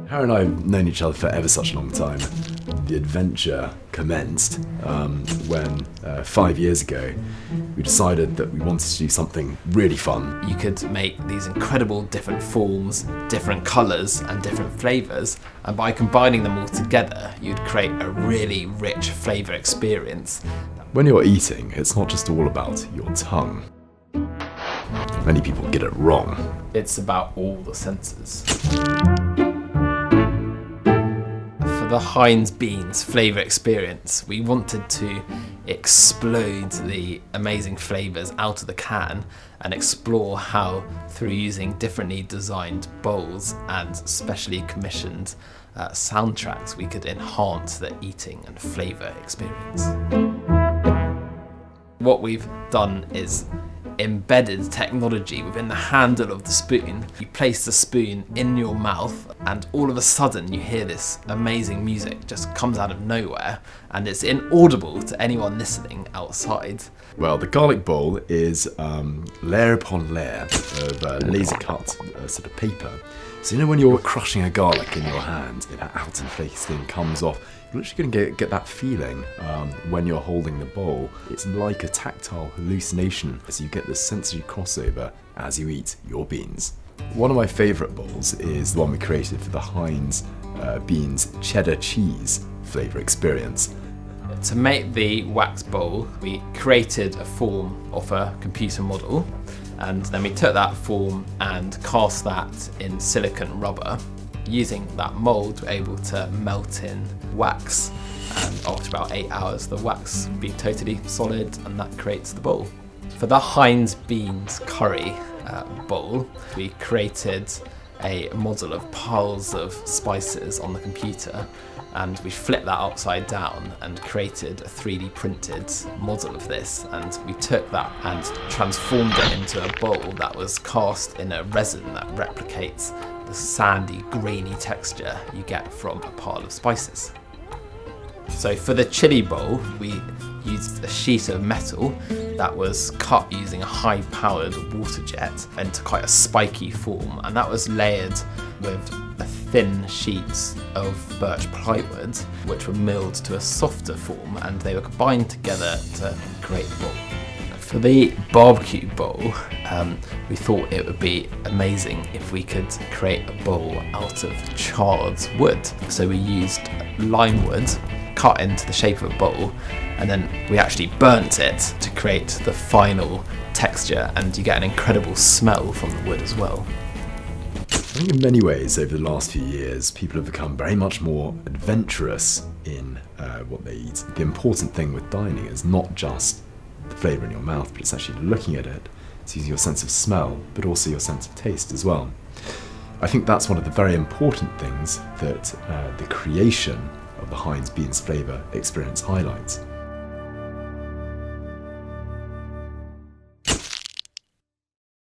Harry and I have known each other for ever such a long time. The adventure commenced when 5 years ago we decided that we wanted to do something really fun. You could make these incredible different forms, different colours and different flavours, and by combining them all together you'd create a really rich flavour experience. When you're eating, it's not just all about your tongue. Many people get it wrong. It's about all the senses. For the Heinz Beanz Flavour Experience, we wanted to explode the amazing flavours out of the can and explore how, through using differently designed bowls and specially commissioned soundtracks, we could enhance the eating and flavour experience. What we've done is embedded technology within the handle of the spoon. You place the spoon in your mouth and all of a sudden you hear this amazing music just comes out of nowhere, and it's inaudible to anyone listening outside. Well, the garlic bowl is layer upon layer of laser cut sort of paper. So you know when you're crushing a garlic in your hand, that outer flaky skin comes off, you're literally going to get that feeling when you're holding the bowl. It's like a tactile hallucination as you get this sensory crossover as you eat your beans. One of my favourite bowls is the one we created for the Heinz Beanz Cheddar Cheese Flavour Experience. To make the wax bowl, we created a form of a computer model, and then we took that form and cast that in silicone rubber. Using that mould, we're able to melt in wax, and after about 8 hours the wax will be totally solid, and that creates the bowl. For the Heinz Beanz curry bowl, we created a model of piles of spices on the computer, and we flipped that upside down and created a 3D printed model of this, and we took that and transformed it into a bowl that was cast in a resin that replicates the sandy, grainy texture you get from a pile of spices. So for the chili bowl, we used a sheet of metal that was cut using a high-powered water jet into quite a spiky form, and that was layered with a thin sheets of birch plywood, which were milled to a softer form, and they were combined together to create the bowl. For the barbecue bowl, we thought it would be amazing if we could create a bowl out of charred wood. So we used lime wood cut into the shape of a bowl, and then we actually burnt it to create the final texture, and you get an incredible smell from the wood as well. I think in many ways over the last few years people have become very much more adventurous in what they eat. The important thing with dining is not just the flavour in your mouth, but it's actually looking at it. It's using your sense of smell, but also your sense of taste as well. I think that's one of the very important things that the creation of the Heinz Beanz Flavour Experience highlights.